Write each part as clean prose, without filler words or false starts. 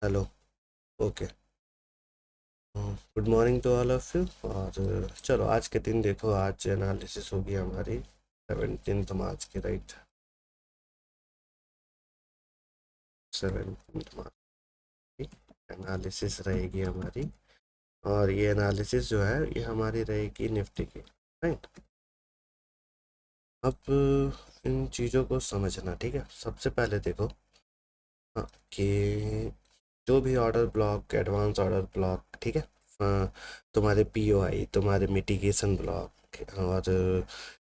Hello. Okay. Good morning to all of you. और चलो आज के दिन देखो, आज एनालिसिस होगी हमारी 17 मार्च की, राइट? 17 मार्च की एनालिसिस रहेगी हमारी। और ये एनालिसिस जो है ये हमारी रहेगी निफ्टी की, राइट? अब इन चीज़ों को समझना, ठीक है? सबसे पहले देखो, हाँ, कि जो भी order block, advance order block, ठीक है? तुम्हारे पीओआई, तुम्हारे मिटिगेशन ब्लॉक, और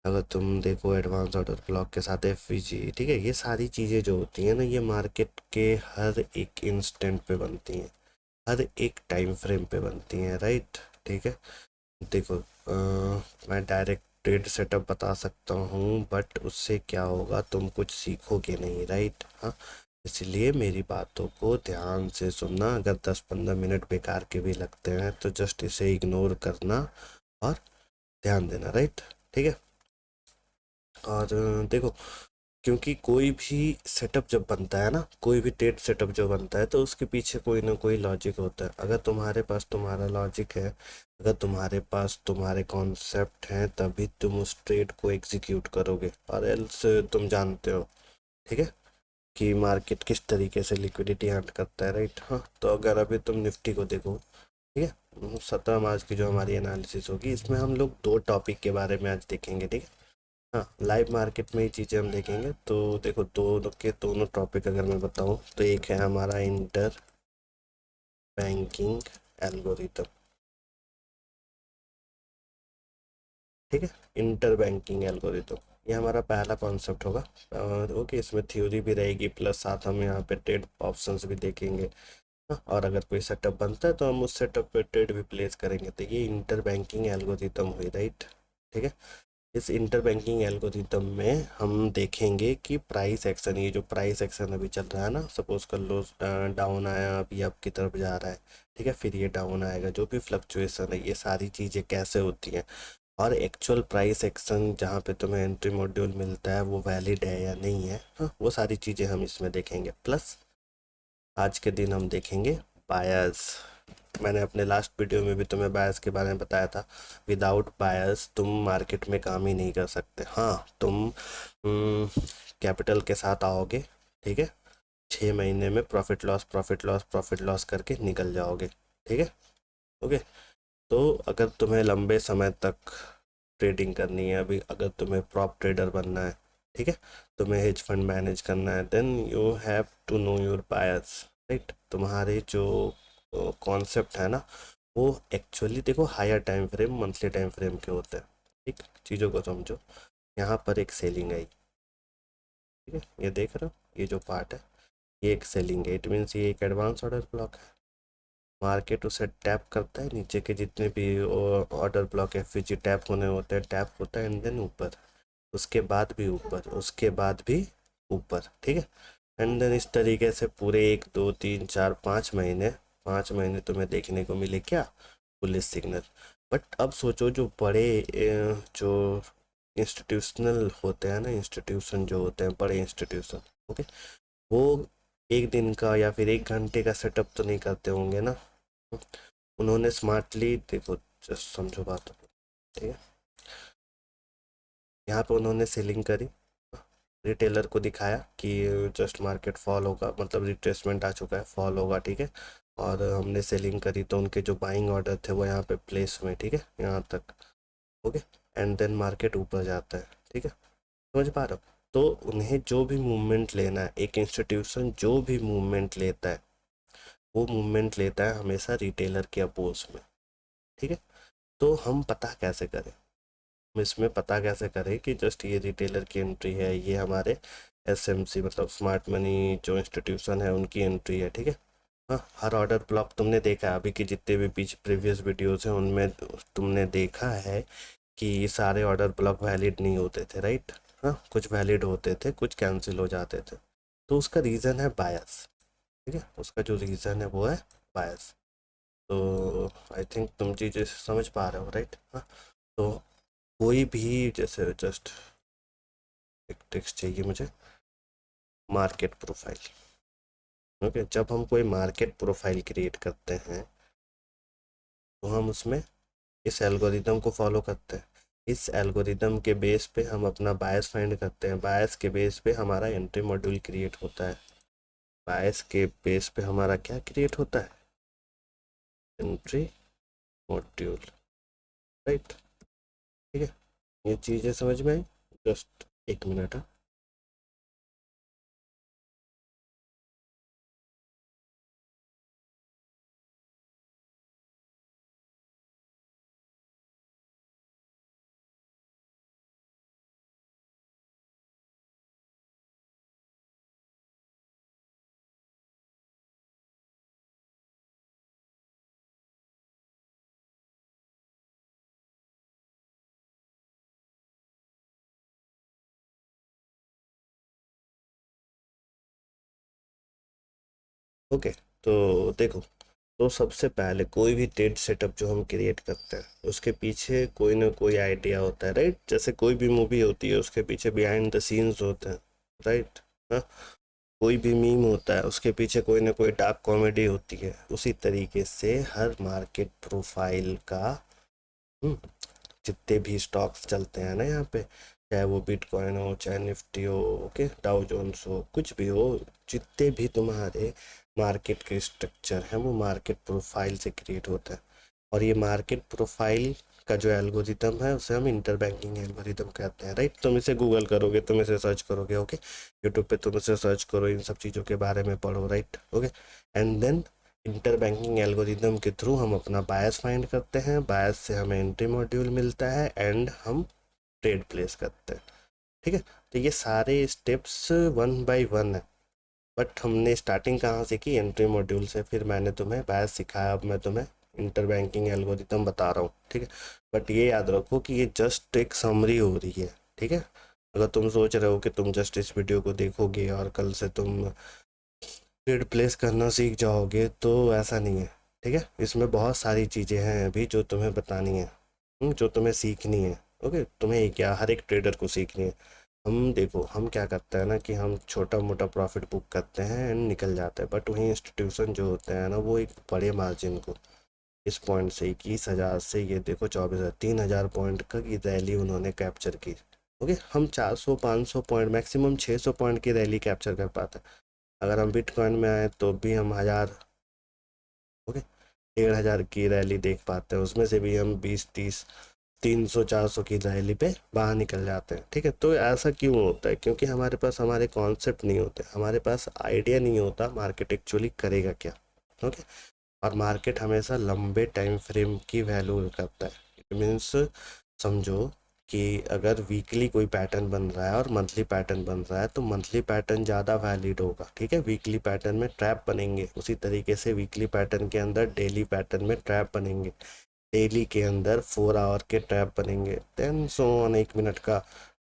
अगर तुम देखो एडवांस ऑर्डर ब्लॉक के साथ एफवीजी, ठीक है? ये सारी चीज़ें जो होती हैं ना, ये मार्केट के हर एक इंस्टेंट पे बनती हैं, हर एक टाइम फ्रेम पे बनती हैं, राइट? ठीक है। देखो, मैं डायरेक्ट ट्रेड सेटअप बता सकता हूँ, बट उससे क्या होगा, तुम कुछ सीखोगे नहीं, राइट? हाँ, इसलिए मेरी बातों को ध्यान से सुनना। अगर 10-15 मिनट बेकार के भी लगते हैं तो जस्ट इसे इग्नोर करना और ध्यान देना, राइट? ठीक है। और देखो, क्योंकि कोई भी सेटअप जब बनता है ना, कोई भी ट्रेड सेटअप जो बनता है, तो उसके पीछे कोई ना कोई लॉजिक होता है। अगर तुम्हारे पास तुम्हारा लॉजिक है, अगर तुम्हारे पास तुम्हारे कॉन्सेप्ट हैं, तभी तुम उस ट्रेड को एग्जीक्यूट करोगे, और एल्स तुम जानते हो, ठीक है, कि मार्केट किस तरीके से लिक्विडिटी हैंड करता है, राइट? हाँ, तो अगर अभी तुम निफ्टी को देखो, ठीक है, 17 मार्च की जो हमारी एनालिसिस होगी, इसमें हम लोग दो टॉपिक के बारे में आज देखेंगे, ठीक है? हाँ, लाइव मार्केट में ही चीज़ें हम देखेंगे। तो देखो, दोनों के दोनों टॉपिक अगर मैं बताऊँ, तो एक है हमारा इंटर बैंकिंग एल्गोरिथम, ठीक है? इंटर बैंकिंग एल्गोरिथम, ये हमारा पहला कॉन्सेप्ट होगा। और ओके, इसमें थ्योरी भी रहेगी, प्लस साथ हम यहाँ पे ट्रेड ऑप्शंस भी देखेंगे। हाँ, और अगर कोई सेटअप बनता है तो हम उस सेटअप पे ट्रेड भी प्लेस करेंगे। तो ये इंटर बैंकिंग एल्गोरिथम हुई, राइट? ठीक है। इस इंटर बैंकिंग एल्गोरिथम में हम देखेंगे कि प्राइस एक्शन, ये जो प्राइस एक्शन अभी चल रहा है ना, सपोज कर लो डाउन आया, अभी अप की तरफ जा रहा है, ठीक है, फिर ये डाउन आएगा, जो भी फ्लक्चुएशन है, ये सारी चीज़ें कैसे होती हैं, और एक्चुअल प्राइस एक्शन जहाँ पे तुम्हें एंट्री मॉड्यूल मिलता है वो वैलिड है या नहीं है, हाँ, वो सारी चीज़ें हम इसमें देखेंगे। प्लस आज के दिन हम देखेंगे बायर्स। मैंने अपने लास्ट वीडियो में भी तुम्हें बायर्स के बारे में बताया था। विदाउट बायर्स तुम मार्केट में काम ही नहीं कर सकते। हाँ, तुम कैपिटल के साथ आओगे, ठीक है, 6 महीने में profit loss profit loss profit loss करके निकल जाओगे, ठीक है? ओके। तो अगर तुम्हें लंबे समय तक ट्रेडिंग करनी है, अभी अगर तुम्हें प्रॉप ट्रेडर बनना है, ठीक है, तुम्हें हेज फंड मैनेज करना है, then you have to know your buyers, right? तुम्हारे जो कॉन्सेप्ट है ना, वो एक्चुअली देखो higher time frame, monthly time frame के होते हैं, ठीक? चीज़ों को समझो। यहाँ पर एक सेलिंग आई, ठीक है, ये देख रहे हो, ये जो पार्ट है, ये एक सेलिंग है, इट मीन्स ये एक एडवांस ऑर्डर ब्लॉक है। मार्केट उसे टैप करता है, नीचे के जितने भी ऑर्डर ब्लॉक एफवीजी टैप होने होते हैं, टैप होता है, एंड देन ऊपर, उसके बाद भी ऊपर, उसके बाद भी ऊपर, ठीक है? एंड देन इस तरीके से पूरे 1 2 3 4 5 महीने, 5 महीने तुम्हें देखने को मिले क्या, बुलिश सिग्नल। बट अब सोचो, जो बड़े जो इंस्टीट्यूशनल होते हैं ना, इंस्टीट्यूशन जो होते हैं, बड़े इंस्टीट्यूशन, ओके, वो एक दिन का या फिर 1 घंटे का सेटअप तो नहीं करते होंगे ना। उन्होंने स्मार्टली देखो, जस्ट समझो बात, ठीक है, यहाँ पे उन्होंने सेलिंग करी, रिटेलर को दिखाया कि जस्ट मार्केट फॉल होगा, मतलब रिट्रेसमेंट आ चुका है, फॉल होगा, ठीक है, और हमने सेलिंग करी, तो उनके जो बाइंग ऑर्डर थे वो यहाँ पे प्लेस हुए, ठीक है, यहाँ तक, ओके। एंड देन मार्केट ऊपर जाता है, ठीक है, समझ पा रहे हो? तो उन्हें जो भी मूवमेंट लेना है, एक इंस्टीट्यूशन जो भी मूवमेंट लेता है, वो मूवमेंट लेता है हमेशा रिटेलर के अपोज में, ठीक है? तो हम पता कैसे करें, हम इसमें पता कैसे करें कि जस्ट ये रिटेलर की एंट्री है, ये हमारे एसएमसी मतलब स्मार्ट मनी जो इंस्टीट्यूशन है उनकी एंट्री है, ठीक है? हाँ, हर ऑर्डर ब्लॉक तुमने देखा है, अभी की जितने भी बीच प्रीवियस वीडियोस हैं उनमें तुमने देखा है कि ये सारे ऑर्डर ब्लॉक वैलिड नहीं होते थे, राइट? हाँ, कुछ वैलिड होते थे, कुछ कैंसिल हो जाते थे। तो उसका रीज़न है बायस, ठीक है, उसका जो रीज़न है वो है बायस। तो आई थिंक तुम चीज़ें समझ पा रहे हो, राइट? हाँ, तो कोई भी जैसे जस्ट एक टेक्स्ट चाहिए मुझे, मार्केट प्रोफाइल, ओके, जब हम कोई मार्केट प्रोफाइल क्रिएट करते हैं तो हम उसमें इस एल्गोरिदम को फॉलो करते हैं। इस एल्गोरिदम के बेस पे हम अपना बायस फाइंड करते हैं, बायस के बेस पे हमारा एंट्री मॉड्यूल क्रिएट होता है, बायस के बेस पे हमारा क्या क्रिएट होता है, एंट्री मॉड्यूल, राइट। ठीक है, ये चीज़ें समझ में आई? जस्ट एक मिनट। ओके, तो देखो, तो सबसे पहले कोई भी ट्रेड सेटअप जो हम क्रिएट करते हैं उसके पीछे कोई ना कोई आइडिया होता है, राइट। जैसे कोई भी मूवी होती है उसके पीछे बिहाइंड द सीन्स होते हैं, राइट। हाँ, कोई भी मीम होता है उसके पीछे कोई ना कोई डार्क कॉमेडी होती है। उसी तरीके से हर मार्केट प्रोफाइल का हम्म, जितने भी स्टॉक्स चलते हैं ना यहाँ पे, चाहे वो बिटकॉइन हो, चाहे निफ्टी हो, ओके, डाउ जोन्स हो, कुछ भी हो, जितने भी तुम्हारे मार्केट के स्ट्रक्चर हैं वो मार्केट प्रोफाइल से क्रिएट होता है। और ये मार्केट प्रोफाइल का जो एल्गोरिदम है उसे हम इंटर बैंकिंग एल्गोरिदम कहते हैं, राइट। तुम इसे गूगल करोगे, तुम इसे सर्च करोगे, ओके, यूट्यूब पे तुम इसे सर्च करो, इन सब चीज़ों के बारे में पढ़ो, right, okay. And then inter banking algorithm के थ्रू हम अपना बायस फाइंड करते हैं, बायस से हमें एंट्री मॉड्यूल मिलता है एंड हम ट्रेड प्लेस करते हैं। ठीक है, तो ये सारे स्टेप्स वन बाय वन है। बट हमने स्टार्टिंग कहाँ से की, एंट्री मॉड्यूल से, फिर मैंने तुम्हें बायस सिखाया, अब मैं तुम्हें इंटर बैंकिंग एल्गोरिदम बता रहा हूँ, ठीक है। बट ये याद रखो कि ये जस्ट एक समरी हो रही है, ठीक है। अगर तुम सोच रहे हो कि तुम जस्ट इस वीडियो को देखोगे और कल से तुम ट्रेड प्लेस करना सीख जाओगे, तो ऐसा नहीं है, ठीक है। इसमें बहुत सारी चीज़ें हैं अभी जो तुम्हें बतानी है, जो तुम्हें सीखनी है, ओके। तुम्हें ही क्या, हर एक ट्रेडर को सीखनी है। हम देखो, हम क्या करते हैं ना कि हम छोटा मोटा प्रॉफिट बुक करते हैं एंड निकल जाते हैं, बट वहीं इंस्टीट्यूशन जो होते हैं ना वो एक बड़े मार्जिन को, इस पॉइंट से 21,000 से ये देखो 24,000, 3,000 पॉइंट का की रैली उन्होंने कैप्चर की, ओके। हम 400 500 पॉइंट, मैक्सिमम 600 पॉइंट की रैली कैप्चर कर पाते हैं। अगर हम बिटकॉइन में आए तो भी हम 1000, ओके, 1,500 की रैली देख पाते हैं, उसमें से भी हम 20 30 300 400 की रैली पे बाहर निकल जाते हैं, ठीक है। तो ऐसा क्यों होता है? क्योंकि हमारे पास हमारे कॉन्सेप्ट नहीं होते, हमारे पास आइडिया नहीं होता मार्केट एक्चुअली करेगा क्या, ओके। और मार्केट हमेशा लंबे टाइम फ्रेम की वैल्यू करता है। इट मीन्स, समझो कि अगर वीकली कोई पैटर्न बन रहा है और मंथली पैटर्न बन रहा है तो मंथली पैटर्न ज़्यादा वैलिड होगा, ठीक है। वीकली पैटर्न में ट्रैप बनेंगे, उसी तरीके से वीकली पैटर्न के अंदर डेली पैटर्न में ट्रैप बनेंगे, डेली के अंदर 4 आवर के ट्रैप बनेंगे, देन सो ऑन। 1 मिनट का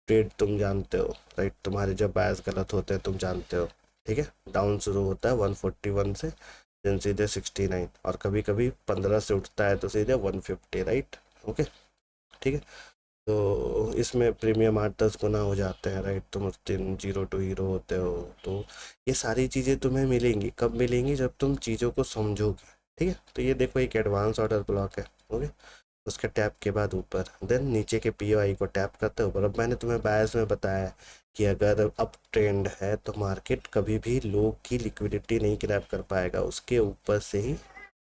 ट्रेड तुम जानते हो, राइट। तुम्हारे जब बायस गलत होते हैं तुम जानते हो, ठीक है। डाउन शुरू होता है 141 से, देन सीधे 69, और कभी कभी 15 से उठता है तो सीधे 150, राइट, ओके, ठीक है। तो इसमें प्रीमियम 8 10 गुना हो जाते हैं, राइट। तुम उस दिन जीरो टू हीरो होते हो। तो ये सारी चीज़ें तुम्हें मिलेंगी, कब मिलेंगी? जब तुम चीज़ों को समझोगे, ठीक है। तो ये देखो, एक एडवांस ऑर्डर ब्लॉक है, ओके। उसके टैप के बाद ऊपर, देन नीचे के पीओआई को टैप करते हैं ऊपर। अब मैंने तुम्हें बायस में बताया कि अगर अप ट्रेंड है तो मार्केट कभी भी लो की लिक्विडिटी नहीं ग्रैब कर पाएगा, उसके ऊपर से ही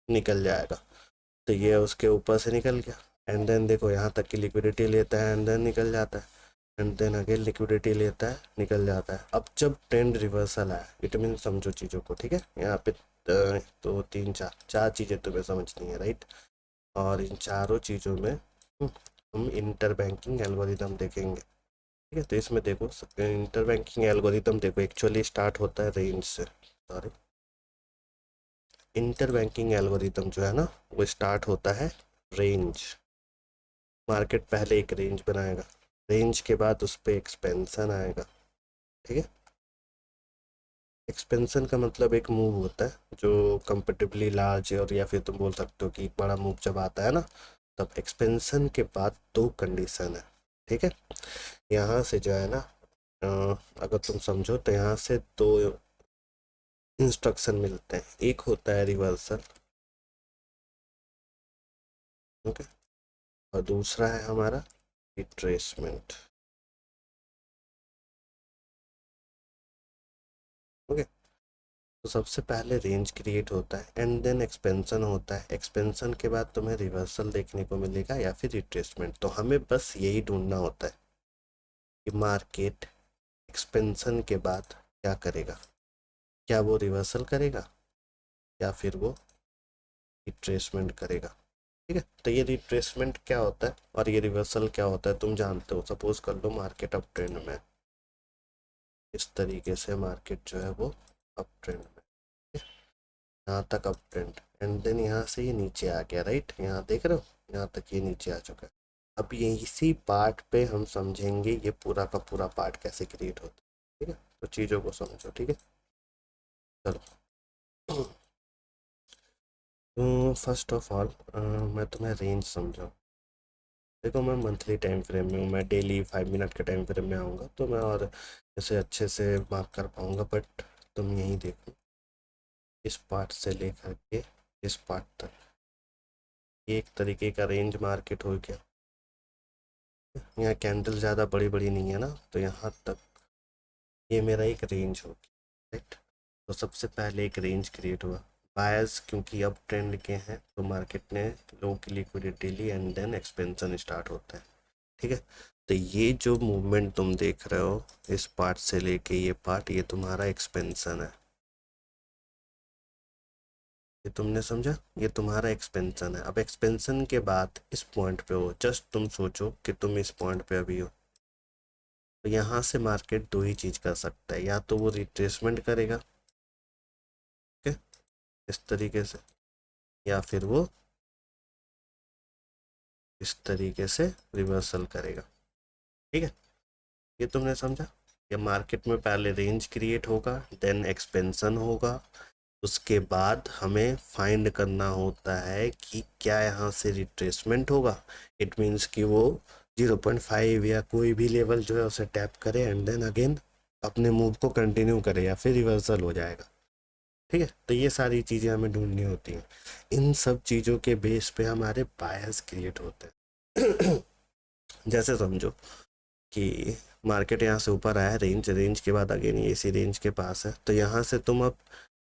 निकल जाएगा। तो ये उसके ऊपर से निकल गया, एंड देन देखो यहाँ तक की लिक्विडिटी लेता है एंड देन निकल जाता है, एंड देन अगेन लिक्विडिटी लेता है, निकल जाता है। अब जब ट्रेंड रिवर्सल आया, इट मीन समझो चीज़ों को, ठीक है। यहाँ पे 2 3 4 चार चीज़ें तुम्हें समझनी है, राइट। और इन चारों चीज़ों में हम इंटर बैंकिंग एल्गोरिदम देखेंगे, ठीक है। तो इसमें देखो, इंटर बैंकिंग एल्गोरिदम देखो एक्चुअली स्टार्ट होता है रेंज से, सॉरी, इंटर बैंकिंग एल्गोरिदम जो है ना वो स्टार्ट होता है रेंज। मार्केट पहले एक रेंज बनाएगा, रेंज के बाद उस पर एक्सपेंसन आएगा, ठीक है। एक्सपेंसन का मतलब एक मूव होता है जो कंपेटिबली लार्ज है, और या फिर तुम बोल सकते हो कि एक बड़ा मूव जब आता है ना, तब एक्सपेंसन के बाद दो कंडीशन है, ठीक है। यहाँ से जो है ना, अगर तुम समझो तो यहाँ से दो इंस्ट्रक्शन मिलते हैं। एक होता है रिवर्सल, ओके, और दूसरा है हमारा रिट्रेसमेंट, ओके। तो सबसे पहले रेंज क्रिएट होता है एंड देन एक्सपेंशन होता है। एक्सपेंशन के बाद तुम्हें रिवर्सल देखने को मिलेगा या फिर रिट्रेसमेंट। तो हमें बस यही ढूंढना होता है कि मार्केट एक्सपेंशन के बाद क्या करेगा, क्या वो रिवर्सल करेगा या फिर वो रिट्रेसमेंट करेगा। ठीक है, तो ये रिट्रेसमेंट क्या होता है और ये रिवर्सल क्या होता है तुम जानते हो। सपोज कर लो मार्केट अप ट्रेंड में, इस तरीके से मार्केट जो है वो अप ट्रेंड में, यहाँ तक अप ट्रेंड, एंड देन यहाँ से ये नीचे आ गया, राइट, यहाँ देख रहे हो, यहाँ तक ये नीचे आ चुका है। अब ये इसी पार्ट पे हम समझेंगे ये पूरा का पूरा पार्ट कैसे क्रिएट होता है। ठीक है, तो चीज़ों को समझो, ठीक है। चलो, तो फर्स्ट ऑफ ऑल मैं तुम्हें रेंज समझाऊँ। देखो मैं मंथली टाइम फ्रेम में हूँ, मैं डेली 5 मिनट के टाइम फ्रेम में आऊँगा तो मैं और इसे अच्छे से मार्क कर पाऊँगा, बट तुम यही देखो इस पार्ट से लेकर के इस पार्ट तक, ये एक तरीके का रेंज मार्केट हो गया। यहाँ कैंडल ज़्यादा बड़ी बड़ी नहीं है ना, तो यहाँ तक ये मेरा एक रेंज होगी, राइट। तो सबसे पहले एक रेंज क्रिएट हुआ। बायर्स क्योंकि अब ट्रेंड के हैं तो मार्केट ने लो की लिक्विडिटी ली एंड देन एक्सपेंशन स्टार्ट होता है। ठीक है, तो ये जो मूवमेंट तुम देख रहे हो इस पार्ट से लेके ये पार्ट, ये तुम्हारा एक्सपेंशन है। ये तुमने समझा, ये तुम्हारा एक्सपेंशन है। अब एक्सपेंशन के बाद इस पॉइंट पे हो, जस्ट तुम सोचो कि तुम इस पॉइंट पे अभी हो, तो यहाँ से मार्केट दो ही चीज़ कर सकता है, या तो वो रिट्रेसमेंट करेगा, ठीक है, इस तरीके से, या फिर वो इस तरीके से रिवर्सल करेगा। ठीक है, ये तुमने समझा। ये मार्केट में पहले रेंज क्रिएट होगा, देन एक्सपेंशन होगा, उसके बाद हमें फाइंड करना होता है कि क्या यहाँ से रिट्रेसमेंट होगा। इट मीन्स कि वो 0.5 या कोई भी लेवल जो है उसे टैप करे एंड देन अगेन अपने मूव को कंटिन्यू करे, या फिर रिवर्सल हो जाएगा। ठीक है, तो ये सारी चीज़ें हमें ढूंढनी होती हैं। इन सब चीज़ों के बेस पे हमारे बायस क्रिएट होते हैं। जैसे समझो कि मार्केट यहाँ से ऊपर आया, रेंज, रेंज के बाद अगेन ये इसी रेंज के पास है, तो यहाँ से तुम अब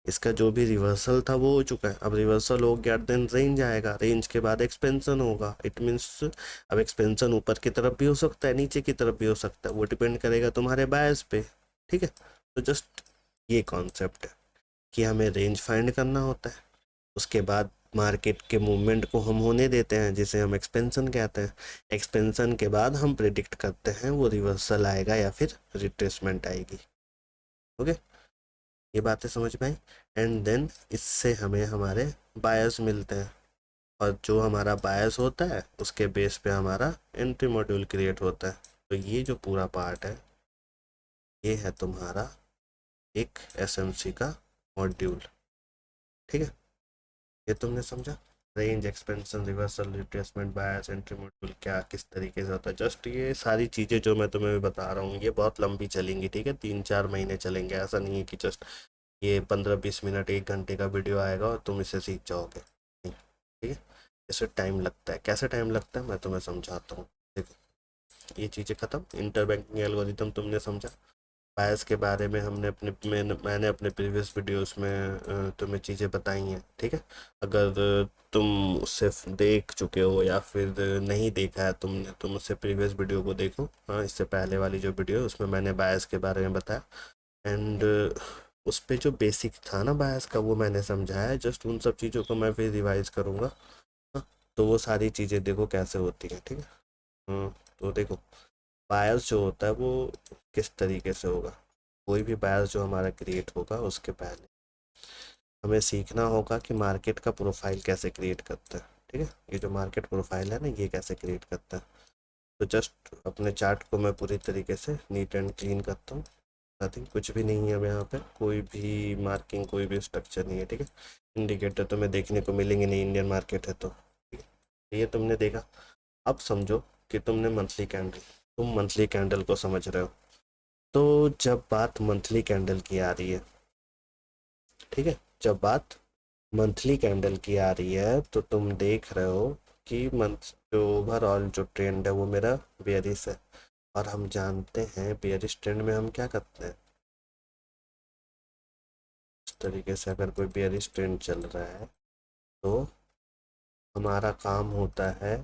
इसका जो भी रिवर्सल था वो हो चुका है। अब रिवर्सल हो गया, देन रेंज आएगा, रेंज के बाद एक्सपेंशन होगा। इट मीन्स अब एक्सपेंशन ऊपर की तरफ भी हो सकता है, नीचे की तरफ भी हो सकता है, वो डिपेंड करेगा तुम्हारे बायस पे। ठीक है, तो जस्ट ये कॉन्सेप्ट है कि हमें रेंज फाइंड करना होता है, उसके बाद मार्केट के मूवमेंट को हम होने देते हैं जिसे हम एक्सपेंशन कहते हैं। एक्सपेंशन के बाद हम प्रिडिक्ट करते हैं वो रिवर्सल आएगा या फिर रिट्रेसमेंट आएगी। ओके, ये बातें समझ में आई। एंड देन इससे हमें हमारे बायस मिलते हैं, और जो हमारा बायस होता है उसके बेस पे हमारा एंट्री मॉड्यूल क्रिएट होता है। तो ये जो पूरा पार्ट है ये है तुम्हारा एक एसएमसी का मॉड्यूल। ठीक है, ये तुमने समझा। रेंज, एक्सपेंशन, रिवर्सल, रिट्रेसमेंट, बायस, एंट्री मॉड्यूल क्या किस तरीके से होता है। जस्ट ये सारी चीज़ें जो मैं तुम्हें बता रहा हूँ ये बहुत लंबी चलेंगी, ठीक है, 3-4 महीने चलेंगे। ऐसा नहीं है कि जस्ट ये 15-20 मिनट 1 घंटे का वीडियो आएगा और तुम इसे सीख जाओगे, नहीं। ठीक है, इसे टाइम लगता है। कैसे टाइम लगता है मैं तुम्हें समझाता हूँ। देखो, ये चीज़ें ख़त्म, इंटर बैंकिंग एल्गोरिथम तुमने समझा। बायस के बारे में हमने मैंने अपने प्रीवियस वीडियोस में तुम्हें चीज़ें बताई हैं। ठीक है, अगर तुम उससे देख चुके हो या फिर नहीं देखा है तुमने, तुम उससे प्रीवियस वीडियो को देखो। हाँ, इससे पहले वाली जो वीडियो है उसमें मैंने बायस के बारे में बताया, एंड उस पे जो बेसिक था ना बायस का वो मैंने समझाया है। जस्ट उन सब चीज़ों को मैं फिर रिवाइज करूँगा। हाँ, तो वो सारी चीज़ें देखो कैसे होती हैं। ठीक है, तो देखो बायस जो होता है वो किस तरीके से होगा। कोई भी बायस जो हमारा क्रिएट होगा उसके पहले हमें सीखना होगा कि मार्केट का प्रोफाइल कैसे क्रिएट करता है। ठीक है, ये जो मार्केट प्रोफाइल है ना ये कैसे क्रिएट करता है। तो जस्ट अपने चार्ट को मैं पूरी तरीके से नीट एंड क्लीन करता हूँ। नथिंग, कुछ भी नहीं है अब यहाँ पे, कोई भी मार्किंग, कोई भी स्ट्रक्चर नहीं है। ठीक है, इंडिकेटर तुम्हें देखने को मिलेंगे नहीं, इंडियन मार्केट है तो। ठीक है, ये तुमने देखा। अब समझो कि तुमने मंथली कैंडल, तुम मंथली कैंडल को समझ रहे हो। तो जब बात मंथली कैंडल की आ रही है ठीक है, जब बात मंथली कैंडल की आ रही है तो तुम देख रहे हो कि मंथ जो ओवरऑल जो ट्रेंड है वो मेरा बेयरिश है। और हम जानते हैं बेयरिश ट्रेंड में हम क्या करते हैं, इस तरीके से अगर कोई बेयरिश ट्रेंड चल रहा है तो हमारा काम होता है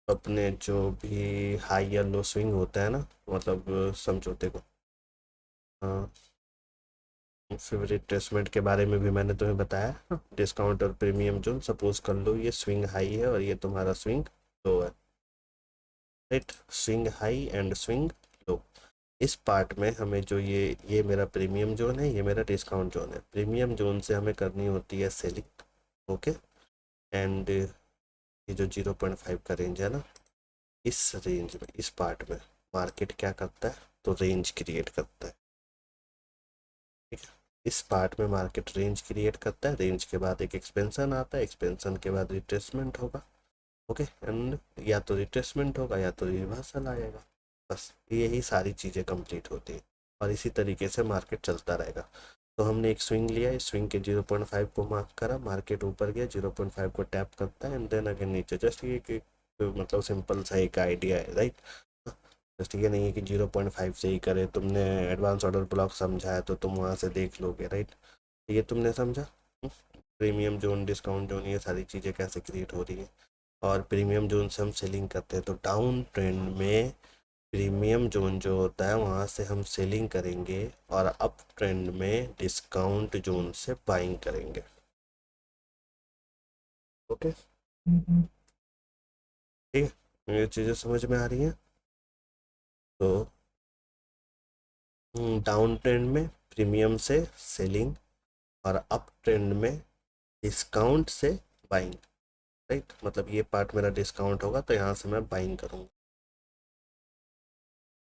अपने जो भी हाई या लो स्विंग होता है ना, मतलब समझो देखो, हाँ, फेवरेट ट्रेसमेंट के बारे में भी मैंने तुम्हें बताया, डिस्काउंट और प्रीमियम जोन। सपोज कर लो ये स्विंग हाई है और ये तुम्हारा स्विंग लो है, right, swing high and swing low. इस पार्ट में हमें जो ये मेरा प्रीमियम जोन है, ये मेरा डिस्काउंट जोन है। प्रीमियम जोन से हमें करनी होती है सेलिंग, ओके। एंड ये जो 0.5 का रेंज है ना, इस रेंज में, इस पार्ट में मार्केट क्या करता है, तो रेंज क्रिएट करता है, ठीक है। इस पार्ट में मार्केट रेंज क्रिएट करता है, रेंज के बाद एक एक्सपेंशन आता है, एक्सपेंशन के बाद रिट्रेसमेंट होगा, ओके। एंड या तो रिट्रेसमेंट होगा या तो रिवर्सल आएगा, बस यही सारी चीज़ें कंप्लीट होती हैं। और इसी तरीके से मार्केट चलता रहेगा। तो हमने एक स्विंग लिया, इस स्विंग के 0.5 को मार्क करा, मार्केट ऊपर गया, 0.5 को टैप करता है एंड देन अगेन नीचे। जस्ट ये कि मतलब सिंपल सा एक आइडिया है, राइट। जस्ट ये नहीं है कि 0.5 से ही करे, तुमने एडवांस ऑर्डर ब्लॉक समझा है तो तुम वहाँ से देख लोगे, राइट। ये तुमने समझा, प्रीमियम जोन, डिस्काउंट जोन, ये सारी चीज़ें कैसे क्रिएट हो रही है। और प्रीमियम जोन से हम सेलिंग करते हैं, तो डाउन ट्रेंड में प्रीमियम जोन जो होता है वहाँ से हम सेलिंग करेंगे और अप ट्रेंड में डिस्काउंट जोन से बाइंग करेंगे, ओके। ठीक है, ये चीज़ें समझ में आ रही हैं। तो डाउन ट्रेंड में प्रीमियम से सेलिंग और अप ट्रेंड में डिस्काउंट से बाइंग, राइट। मतलब ये पार्ट मेरा डिस्काउंट होगा तो यहाँ से मैं बाइंग करूँगा,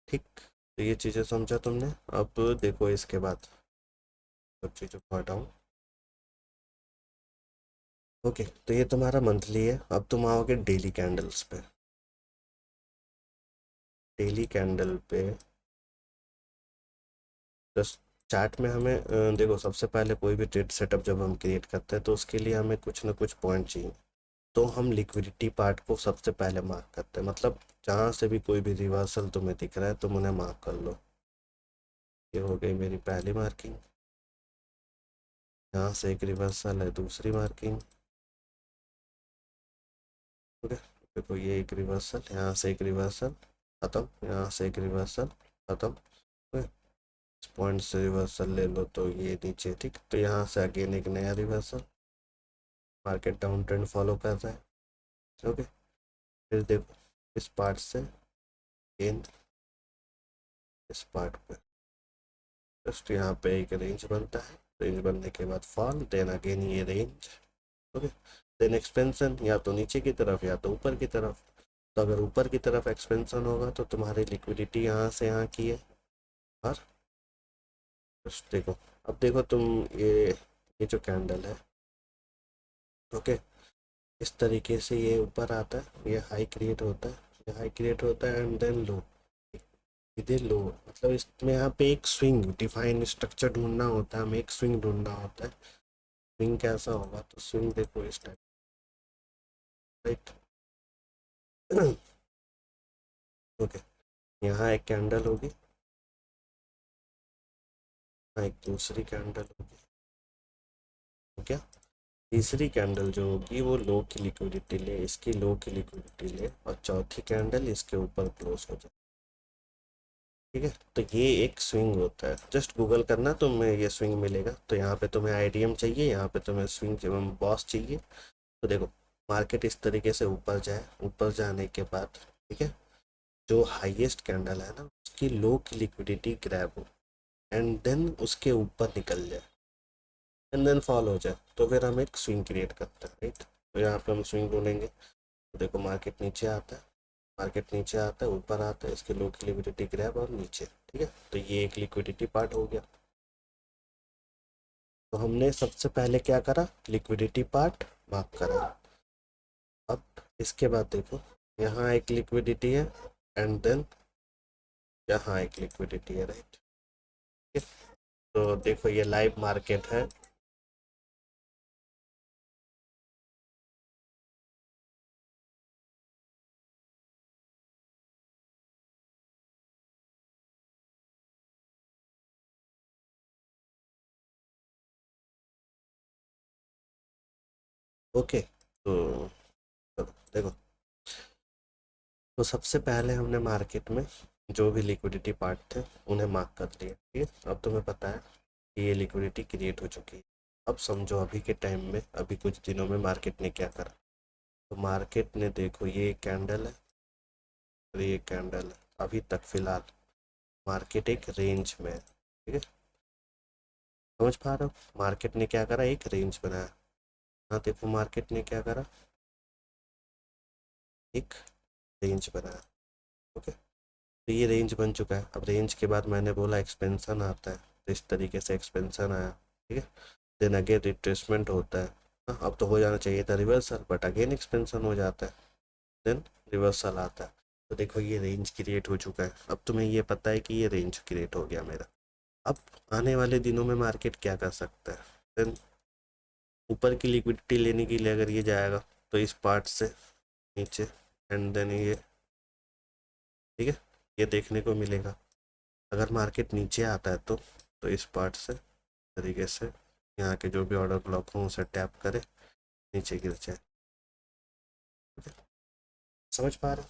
ठीक। तो ये चीज़ें समझा तुमने। अब देखो इसके बाद सब चीज़ों को हटाऊँ, ओके। तो ये तुम्हारा मंथली है। अब तुम आओगे डेली कैंडल्स पे। डेली कैंडल पे बस चार्ट में हमें देखो, सबसे पहले कोई भी ट्रेड सेटअप जब हम क्रिएट करते हैं तो उसके लिए हमें कुछ ना कुछ पॉइंट चाहिए। तो हम लिक्विडिटी पार्ट को सबसे पहले मार्क करते हैं, मतलब जहाँ से भी कोई भी रिवर्सल तुम्हें दिख रहा है तुम उन्हें मार्क कर लो। ये हो गई मेरी पहली मार्किंग। यहाँ से एक रिवर्सल है, दूसरी मार्किंग, ठीक है। देखो ये एक रिवर्सल, यहाँ से एक रिवर्सल खत्म, यहाँ से एक रिवर्सल खत्म, ठीक है। इस पॉइंट से रिवर्सल ले लो तो ये नीचे, ठीक। तो यहाँ से अगेन एक नया reversal, market down trend follow कर रहा है, ओके। फिर देखो इस पार्ट से अगेन इस पार्ट पे जस्ट यहाँ पे एक रेंज बनता है, रेंज बनने के बाद फॉल, देन अगेन ये रेंज, ओके। देन एक्सपेंशन, या तो नीचे की तरफ या तो ऊपर की तरफ। तो अगर ऊपर की तरफ एक्सपेंशन होगा तो तुम्हारी लिक्विडिटी यहाँ से यहाँ की है। और जस्ट देखो, अब देखो तुम, ये जो कैंडल है, ओके, इस तरीके से ये ऊपर आता है, ये हाई क्रिएट होता है, ये हाई क्रिएट होता है एंड देन लो, इधर लो। मतलब इसमें यहाँ पे एक स्विंग डिफाइन स्ट्रक्चर ढूंढना होता है, हमें एक स्विंग ढूंढना होता है। स्विंग कैसा होगा, तो स्विंग देखो इस टाइप, राइट। ओके, यहाँ एक कैंडल होगी, यहाँ एक दूसरी कैंडल होगी, क्या, तीसरी कैंडल जो होगी वो लो की लिक्विडिटी ले, इसकी लो की लिक्विडिटी ले, और चौथी कैंडल इसके ऊपर क्लोज हो जाए, ठीक है। तो ये एक स्विंग होता है, जस्ट गूगल करना तुम्हें ये स्विंग मिलेगा। तो यहाँ पे तुम्हें आईडीएम चाहिए, यहाँ पे तुम्हें स्विंग बॉस चाहिए। तो देखो मार्केट इस तरीके से ऊपर जाए, ऊपर जाने के बाद, ठीक है, जो हाईएस्ट कैंडल है ना उसकी लो की लिक्विडिटी ग्रैब हो एंड देन उसके ऊपर निकल जाए एंड देन फॉल हो जाए, तो फिर हम एक स्विंग क्रिएट करते हैं, राइट। तो यहाँ पे हम स्विंग ढूंढेंगे। तो देखो मार्केट नीचे आता है, मार्केट नीचे आता है, ऊपर आता है, इसके लो की लिक्विडिटी ग्रैब और नीचे, ठीक है। तो ये एक लिक्विडिटी पार्ट हो गया। तो हमने सबसे पहले क्या करा, लिक्विडिटी पार्ट मार्क करा। अब इसके बाद देखो यहाँ एक लिक्विडिटी है एंड देन यहाँ एक लिक्विडिटी है, राइट। तो देखो ये लाइव मार्केट है। ओके, तो देखो, तो सबसे पहले हमने मार्केट में जो भी लिक्विडिटी पार्ट थे उन्हें मार्क कर लिया, ठीक है। अब तुम्हें पता है कि ये लिक्विडिटी क्रिएट हो चुकी है। अब समझो अभी के टाइम में, अभी कुछ दिनों में मार्केट ने क्या करा। तो मार्केट ने देखो ये कैंडल है और ये कैंडल है, अभी तक फिलहाल मार्केट एक रेंज में है, ठीक है। समझ पा रहे हो, मार्केट ने क्या करा, एक रेंज बनाया। हाँ देखो मार्केट ने क्या करा, एक रेंज बनाया। ओके, तो ये रेंज बन चुका है। अब रेंज के बाद मैंने बोला एक्सपेंशन आता है, तो इस तरीके से एक्सपेंशन आया, ठीक है। देन अगेन रिट्रेसमेंट होता है। हाँ, अब तो हो जाना चाहिए था रिवर्सल, बट अगेन एक्सपेंशन हो जाता है। देन रिवर्सल आता है। तो देखो ये रेंज क्रिएट हो चुका है। अब तुम्हें ये पता है कि ये रेंज क्रिएट हो गया मेरा। अब आने वाले दिनों में मार्केट क्या कर सकता है। देन ऊपर की लिक्विडिटी लेने के लिए अगर ये जाएगा तो इस पार्ट से नीचे, एंड देन ये, ठीक है, ये देखने को मिलेगा। अगर मार्केट नीचे आता है तो इस पार्ट से तरीके से यहाँ के जो भी ऑर्डर ब्लॉक हों उसे टैप करे, नीचे गिर जाए। समझ पा रहे हो?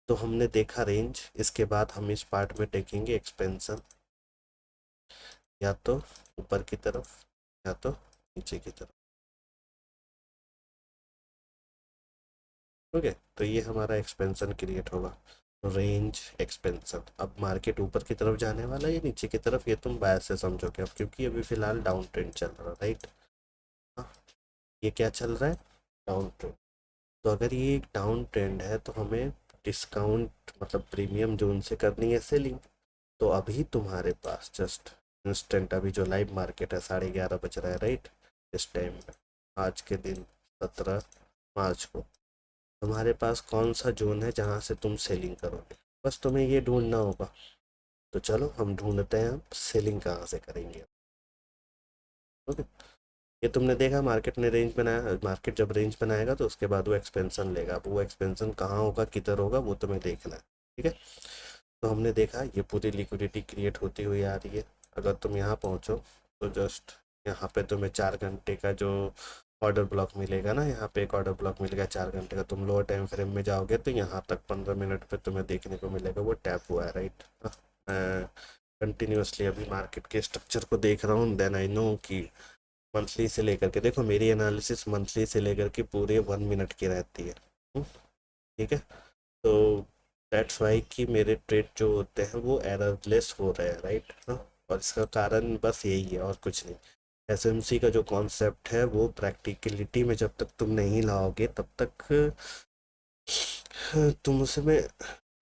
तो हमने देखा रेंज, इसके बाद हम इस पार्ट में देखेंगे एक्सपेंशन, या तो ऊपर की तरफ या तो नीचे की तरफ। ओके, तो ये हमारा एक्सपेंशन क्रिएट होगा, रेंज एक्सपेंशन। अब मार्केट ऊपर की तरफ जाने वाला है या नीचे की तरफ, ये तुम बाय से समझोगे अब, क्योंकि अभी फिलहाल डाउन ट्रेंड चल रहा है, राइट। हाँ, ये क्या चल रहा है, डाउन ट्रेंड। तो अगर ये एक डाउन ट्रेंड है तो हमें डिस्काउंट मतलब प्रीमियम जोन से करनी है सेलिंग। तो अभी तुम्हारे पास जस्ट इंस्टेंट, अभी जो लाइव मार्केट है 11:30 बज रहा है, राइट। इस टाइम में आज के दिन 17 मार्च को तुम्हारे पास कौन सा जोन है जहाँ से तुम सेलिंग करोगे, बस तुम्हें ये ढूंढना होगा। तो चलो हम ढूंढते हैं, हम सेलिंग कहाँ से करेंगे। ओके, ये तुमने देखा मार्केट ने रेंज बनाया, मार्केट जब रेंज बनाएगा तो उसके बाद वो एक्सपेंशन लेगा। अब वो एक्सपेंशन कहाँ होगा, किधर होगा, वो तुम्हें देखना है, ठीक है। तो हमने देखा ये पूरी लिक्विडिटी क्रिएट होती हुई आ रही है। अगर तुम यहाँ पहुँचो तो जस्ट यहाँ पे तुम्हें 4 घंटे का जो ऑर्डर ब्लॉक मिलेगा ना, यहाँ पे एक ऑर्डर ब्लॉक मिलेगा 4 घंटे का। तुम लोअर टाइम फ्रेम में जाओगे तो यहाँ तक 15 मिनट पे तुम्हें देखने को मिलेगा वो टैप हुआ है, राइट। मैं कंटिन्यूसली अभी मार्केट के स्ट्रक्चर को देख रहा हूँ, देन आई नो कि मंथली से लेकर के, देखो मेरी एनालिसिस मंथली से लेकर के पूरे 1 मिनट की रहती है। हम्म, ठीक है। तो दैट्स वाई कि मेरे ट्रेड जो होते हैं वो एररलेस हो रहे हैं, राइट। हाँ, और इसका कारण बस यही है और कुछ नहीं। एसएमसी का जो कॉन्सेप्ट है वो प्रैक्टिकलिटी में जब तक तुम नहीं लाओगे तब तक तुम उसमें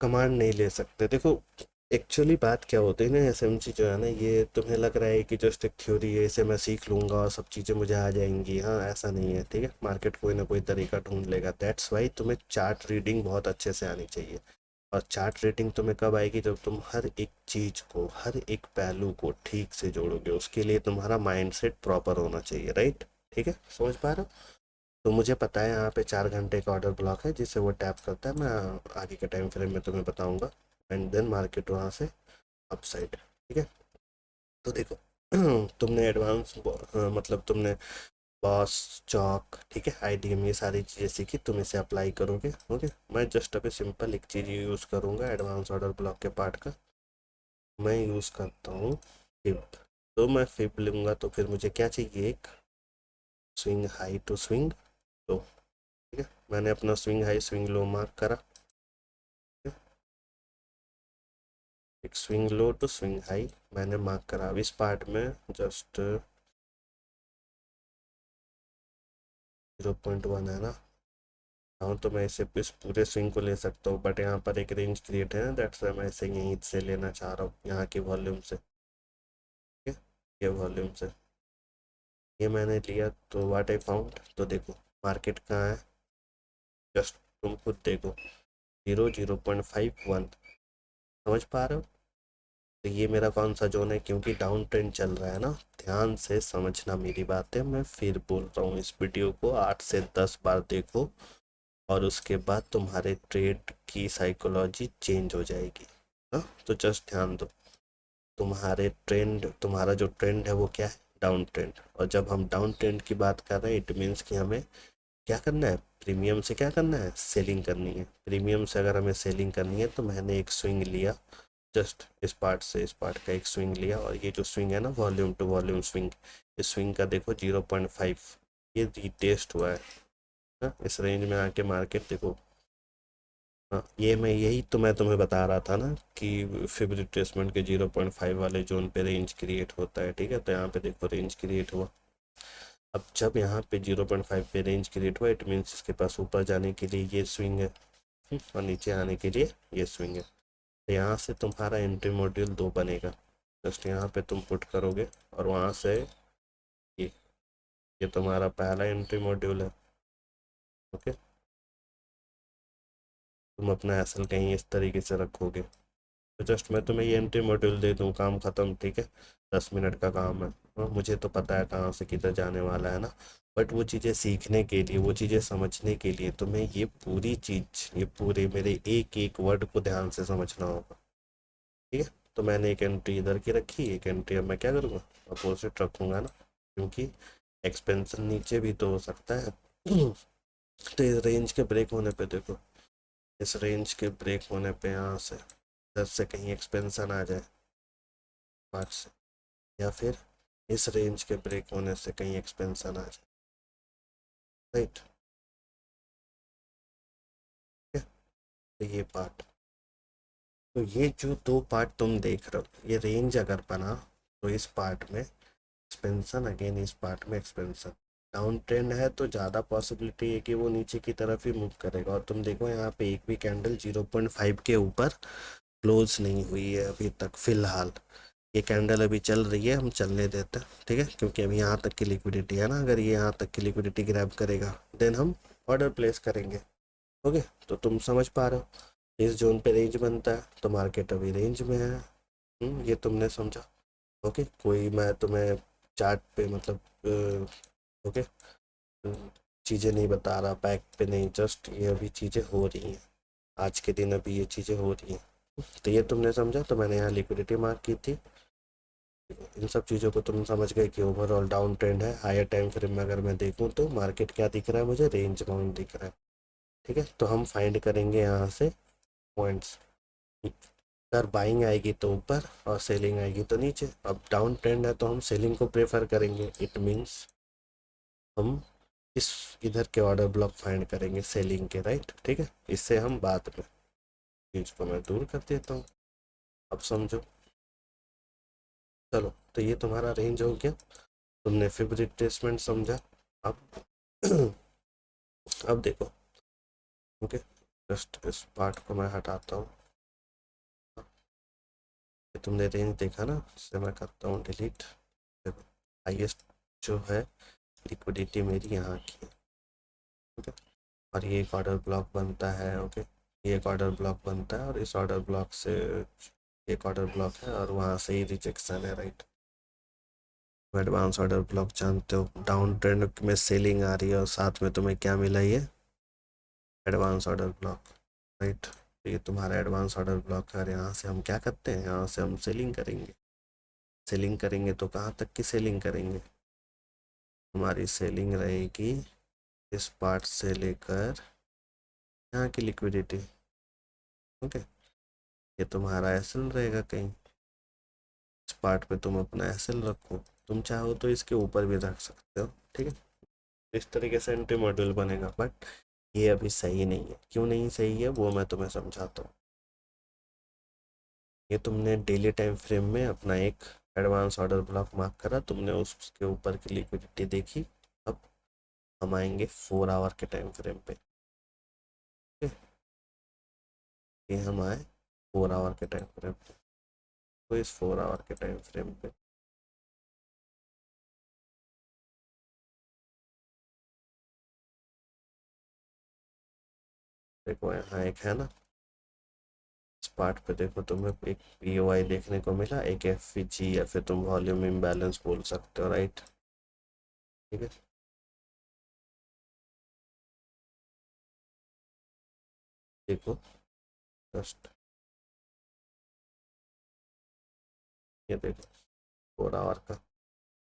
कमांड नहीं ले सकते। देखो एक्चुअली बात क्या होती है ना, एसएमसी जो है ना, ये तुम्हें लग रहा है कि जस्ट एक थ्योरी है, इसे मैं सीख लूंगा और सब चीज़ें मुझे आ जाएंगी। हाँ ऐसा नहीं है, ठीक है। मार्केट कोई ना कोई तरीका ढूंढ लेगा। दैट्स वाई तुम्हें चार्ट रीडिंग बहुत अच्छे से आनी चाहिए। और चार्ट रीडिंग तुम्हें कब आएगी, जब तुम हर एक चीज़ को, हर एक पहलू को ठीक से जोड़ोगे। उसके लिए तुम्हारा माइंडसेट प्रॉपर होना चाहिए, राइट। ठीक है, समझ पा रहे हो। तो मुझे पता है यहाँ पे 4 घंटे का ऑर्डर ब्लॉक है जिसे वो टैप करता है। मैं आगे के टाइम फ्रेम में तुम्हें बताऊंगा, एंड देन मार्केट वहाँ से अपसाइड, ठीक है। तो देखो तुमने एडवांस मतलब तुमने बॉस, चौक, ठीक है, आईडीएम, ये सारी चीज़ें सीखी, तुम इसे अप्लाई करोगे। ओके, मैं जस्ट अभी सिंपल एक चीज़ यूज़ करूँगा एडवांस ऑर्डर ब्लॉक के पार्ट का। मैं यूज़ करता हूँ फिब। तो मैं फिब लूँगा तो फिर मुझे क्या चाहिए, एक swing high to swing low, ठीक है। मैंने अपना swing high swing low mark करा, ठीक है? एक swing low to swing high मैंने मार्क करा। अब इस पार्ट में जस्ट 0.1 है ना। हाँ, तो मैं इसे इस पूरे स्विंग को ले सकता हूँ, बट यहाँ पर एक रेंज क्रिएट है ना, दैट्स वाई मैं इसे यहीं से लेना चाह रहा हूँ, यहाँ की वॉल्यूम से, ठीक है। ये वॉल्यूम से ये मैंने लिया, तो व्हाट आई फाउंड, तो देखो मार्केट कहाँ है, जस्ट तुम खुद देखो, 0.51। समझ पा रहे हो, तो ये मेरा कौन सा जोन है, क्योंकि डाउन ट्रेंड चल रहा है ना। ध्यान से समझना मेरी बात है, मैं फिर बोल रहा हूँ, इस वीडियो को 8 से 10 बार देखो और उसके बाद तुम्हारे ट्रेड की साइकोलॉजी चेंज हो जाएगी। हाँ, तो जस्ट ध्यान दो। तुम्हारा जो ट्रेंड है वो क्या है, डाउन ट्रेंड। और जब हम डाउन ट्रेंड की बात कर रहे हैं, इट मीन्स कि हमें क्या करना है, प्रीमियम से क्या करना है, सेलिंग करनी है। प्रीमियम से अगर हमें सेलिंग करनी है तो मैंने एक स्विंग लिया, जस्ट इस पार्ट से इस पार्ट का एक स्विंग लिया, और ये जो स्विंग है ना, वॉल्यूम टू वॉल्यूम स्विंग, इस स्विंग का देखो 0.5 ये रीटेस्ट हुआ है ना, इस रेंज में आके मार्केट देखो। हाँ, ये यही तो मैं तुम्हें बता रहा था ना कि फिब रिट्रेसमेंट के 0.5 वाले जोन पे रेंज क्रिएट होता है। ठीक है, तो यहाँ पे देखो रेंज क्रिएट हुआ। अब जब यहाँ पे 0.5 पे रेंज क्रिएट हुआ, इट मीन्स इसके पास ऊपर जाने के लिए ये स्विंग है, और नीचे आने के लिए ये स्विंग है। तो यहाँ से तुम्हारा एंट्री मॉड्यूल 2 बनेगा। जस्ट यहाँ पे तुम पुट करोगे और वहाँ से ये ये तुम्हारा पहला एंट्री मॉड्यूल है। ओके, तुम अपना एसल कहीं इस तरीके से रखोगे, तो जस्ट मैं तुम्हें ये एंट्री मॉड्यूल दे दूँ, काम ख़त्म। ठीक है, 10 मिनट का काम है। मुझे तो पता है कहाँ से किधर जाने वाला है ना, बट वो चीज़ें सीखने के लिए, वो चीज़ें समझने के लिए तुम्हें ये पूरी चीज़, ये पूरे मेरे एक एक वर्ड को ध्यान से समझना होगा। ठीक है, तो मैंने एक एंट्री इधर की रखी, एक एंट्री अब मैं क्या करूँगा, अपोजिट रखूँगा ना, क्योंकि एक्सपेंशन नीचे भी तो हो सकता है। तो इस रेंज के ब्रेक होने पे देखो, इस रेंज के ब्रेक होने पे यहाँ से 10 से कहीं एक्सपेंशन आ जाए 5 से, या फिर इस रेंज के ब्रेक होने से कहीं एक्सपेंशन आ जाए, राइट। ठीक है, तो ये पार्ट, तो ये जो दो पार्ट तुम देख रहे हो, ये रेंज अगर बना तो इस पार्ट में एक्सपेंशन, अगेन इस पार्ट में एक्सपेंशन। डाउन ट्रेंड है तो ज़्यादा पॉसिबिलिटी है कि वो नीचे की तरफ ही मूव करेगा। और तुम देखो यहाँ पे एक भी कैंडल 0.5 के ऊपर क्लोज नहीं हुई है अभी तक फिलहाल। ये कैंडल अभी चल रही है, हम चलने देते हैं। ठीक है, क्योंकि अभी यहाँ तक की लिक्विडिटी है ना, अगर ये यहाँ तक की लिक्विडिटी ग्रैब करेगा देन हम ऑर्डर प्लेस करेंगे। ओके, तो तुम समझ पा रहे हो, इस जोन पे रेंज बनता है तो मार्केट अभी रेंज में है। ये तुमने समझा। ओके, कोई मैं तुम्हें चार्ट पे मतलब ओके चीज़ें नहीं बता रहा, बैक पे नहीं, जस्ट ये अभी चीज़ें हो रही हैं, आज के दिन अभी ये चीज़ें हो रही हैं। तो ये तुमने समझा, तो मैंने यहाँ लिक्विडिटी मार्क की थी। इन सब चीज़ों को तुम समझ गए कि ओवरऑल डाउन ट्रेंड है। हायर टाइम फ्रेम में अगर मैं देखूँ तो मार्केट क्या दिख रहा है, मुझे रेंज बाउंड दिख रहा है। ठीक है, तो हम फाइंड करेंगे यहाँ से पॉइंट्स, अगर बाइंग आएगी तो ऊपर और सेलिंग आएगी तो नीचे। अब डाउन ट्रेंड है तो हम सेलिंग को प्रेफर करेंगे, इट मीन्स हम इस इधर के ऑर्डर ब्लॉक फाइंड करेंगे सेलिंग के, राइट। ठीक है, इससे हम बाद में चीज को मैं दूर कर देता हूँ, अब समझो। चलो, तो ये तुम्हारा रेंज हो गया, तुमने फिब रिट्रेसमेंट समझा। अब अब देखो, ओके, जस्ट इस पार्ट को मैं हटाता हूँ। ये तुमने रेंज देखा ना, इससे मैं करता हूँ डिलीट। देखो, हाईएस्ट जो है लिक्विडिटी मेरी यहाँ की है। ओके, और ये एक ऑर्डर ब्लॉक बनता है। ओके, ये एक ऑर्डर ब्लॉक बनता है और इस ऑर्डर ब्लॉक से एक ऑर्डर ब्लॉक है और वहाँ से ही रिजेक्शन है, राइट। एडवांस ऑर्डर ब्लॉक जानते हो, डाउन ट्रेंड में सेलिंग आ रही है और साथ में तुम्हें क्या मिला, ये एडवांस ऑर्डर ब्लॉक, राइट। तो ये तुम्हारा एडवांस ऑर्डर ब्लॉक है, और यहाँ से हम क्या करते हैं, यहाँ से हम सेलिंग करेंगे। सेलिंग करेंगे तो कहाँ तक की सेलिंग करेंगे, हमारी सेलिंग रहेगी इस पार्ट से लेकर यहाँ की लिक्विडिटी। ओके, ये तुम्हारा एसएल रहेगा कहीं, इस पार्ट पे तुम अपना एसएल रखो, तुम चाहो तो इसके ऊपर भी रख सकते हो। ठीक है, इस तरीके से एंट्री मॉड्यूल बनेगा, बट ये अभी सही नहीं है। क्यों नहीं सही है वो मैं तुम्हें समझाता हूँ। ये तुमने डेली टाइम फ्रेम में अपना एक एडवांस ऑर्डर ब्लॉक मार्क करा, तुमने उसके ऊपर की लिक्विडिटी देखी। अब हम आएंगे 4 आवर के टाइम फ्रेम पे। ठीक है? ये हम आए 4 आवर के टाइम फ्रेम पे, तो इस 4 आवर के टाइम फ्रेम पे देखो, यहाँ एक है ना पार्ट पे देखो तुम्हें एक पीओआई देखने को मिला, एक एफवीजी, या फिर तुम वॉल्यूम इम्बैलेंस बोल सकते हो, राइट। ठीक है, देखो जस्ट ये देखो 4 आवर का